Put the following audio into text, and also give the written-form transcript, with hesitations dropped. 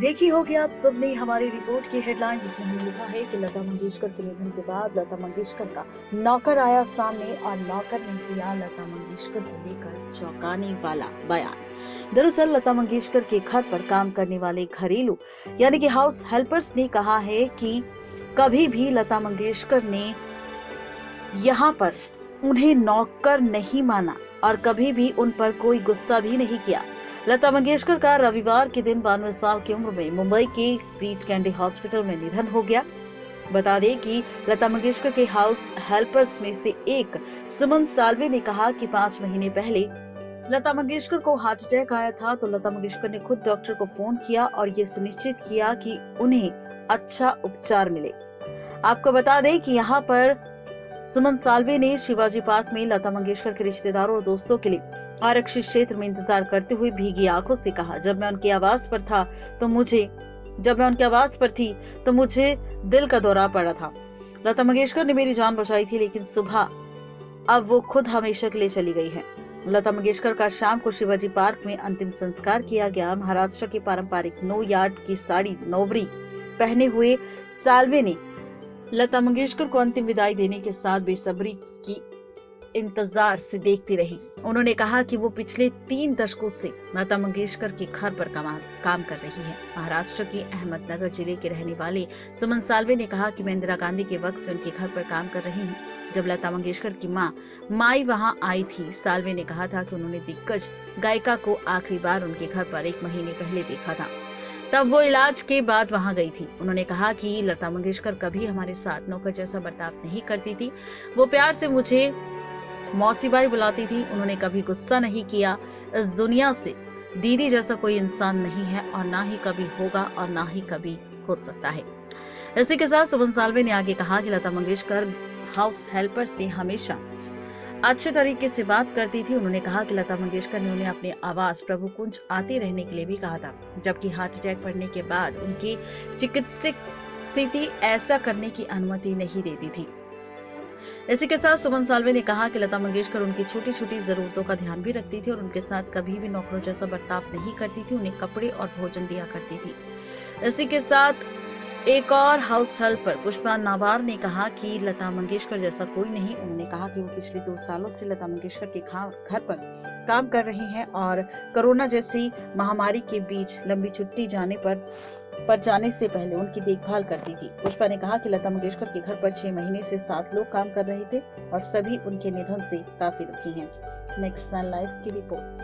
देखी होगी आप सबने हमारी रिपोर्ट की हेडलाइन, जिसमें हमने लिखा है कि लता मंगेशकर के निधन के बाद लता मंगेशकर का नौकर आया सामने और नौकर ने दिया लता मंगेशकर को लेकर चौंकाने वाला बयान। दरअसल लता मंगेशकर के घर पर काम करने वाले घरेलू यानी कि हाउस हेल्पर्स ने कहा है कि कभी भी लता मंगेशकर ने यहाँ पर उन्हें नौकर नहीं माना और कभी भी उन पर कोई गुस्सा भी नहीं किया। लता मंगेशकर का रविवार के दिन 92 साल की उम्र में मुंबई के ब्रीच कैंडी हॉस्पिटल में निधन हो गया। बता दें कि लता मंगेशकर के हाउस हेल्पर्स में से एक सुमन साल्वे ने कहा कि 5 महीने पहले लता मंगेशकर को हार्ट अटैक आया था, तो लता मंगेशकर ने खुद डॉक्टर को फोन किया और ये सुनिश्चित किया कि उन्हें अच्छा उपचार मिले। आपको बता दें कि यहाँ पर सुमन साल्वे ने शिवाजी पार्क में लता मंगेशकर के रिश्तेदारों और दोस्तों के लिए आरक्षित क्षेत्र में इंतजार करते हुए भीगी आंखों से कहा, जब मैं उनकी आवाज पर थी तो मुझे दिल का दौरा पड़ा था। लता मंगेशकर ने मेरी जान बचाई थी, लेकिन सुबह अब वो खुद हमेशा के लिए चली गई है। लता मंगेशकर का शाम को शिवाजी पार्क में अंतिम संस्कार किया गया। महाराष्ट्र की पारंपरिक 9 यार्ड की साड़ी नौवरी पहने हुए साल्वे ने लता मंगेशकर को अंतिम विदाई देने के साथ बेसब्री की इंतजार से देखती रही। उन्होंने कहा कि वो पिछले 3 दशकों से लता मंगेशकर के घर पर काम कर रही है। महाराष्ट्र के अहमदनगर जिले के रहने वाले सुमन साल्वे ने कहा कि मैं इंदिरा गांधी के वक्त से उनके घर पर काम कर रही हूँ। जब लता मंगेशकर की माई वहां आई थी, साल्वे ने कहा था कि उन्होंने दिग्गज गायिका को आखिरी बार उनके घर पर 1 महीने पहले देखा था, तब वो इलाज के बाद वहां गई थी। उन्होंने कहा कि लता मंगेशकर कभी हमारे साथ नौकर जैसा बर्ताव नहीं करती थी। वो प्यार से मुझे मौसीबाई बुलाती थी। उन्होंने कभी गुस्सा नहीं किया। इस दुनिया से दीदी जैसा कोई इंसान नहीं है और ना ही कभी होगा और ना ही कभी हो सकता है। इसी के साथ सुमन साल्वे ने आगे कहा कि लता मंगेशकर हाउस हेल्पर से हमेशा अच्छे तरीके से बात करती थी। उन्होंने कहा कि लता मंगेशकर ने उन्हें अपनी आवाज प्रभु कुंज आते रहने के लिए भी कहा था, जबकि हार्ट अटैक पड़ने के बाद उनकी चिकित्सक स्थिति ऐसा करने की अनुमति नहीं देती थी। इसी के साथ सुमन साल्वे ने कहा कि लता मंगेशकर उनकी छोटी छोटी जरूरतों का ध्यान भी रखती थी और उनके साथ कभी भी नौकरों जैसा बर्ताव नहीं करती थी। उन्हें कपड़े और भोजन दिया करती थी। इसी के साथ एक और हाउस हेल्पर पुष्पा नाबार ने कहा कि लता मंगेशकर जैसा कोई नहीं। उन्होंने कहा कि वो पिछले 2 सालों से लता मंगेशकर के घर पर काम कर रही हैं और कोरोना जैसी महामारी के बीच लंबी छुट्टी जाने से पहले उनकी देखभाल करती थी। पुष्पा ने कहा कि लता मंगेशकर के घर पर 6 महीने से 7 लोग काम कर रहे थे और सभी उनके निधन से काफी दुखी हैं। नेक्स्ट लाइव की रिपोर्ट।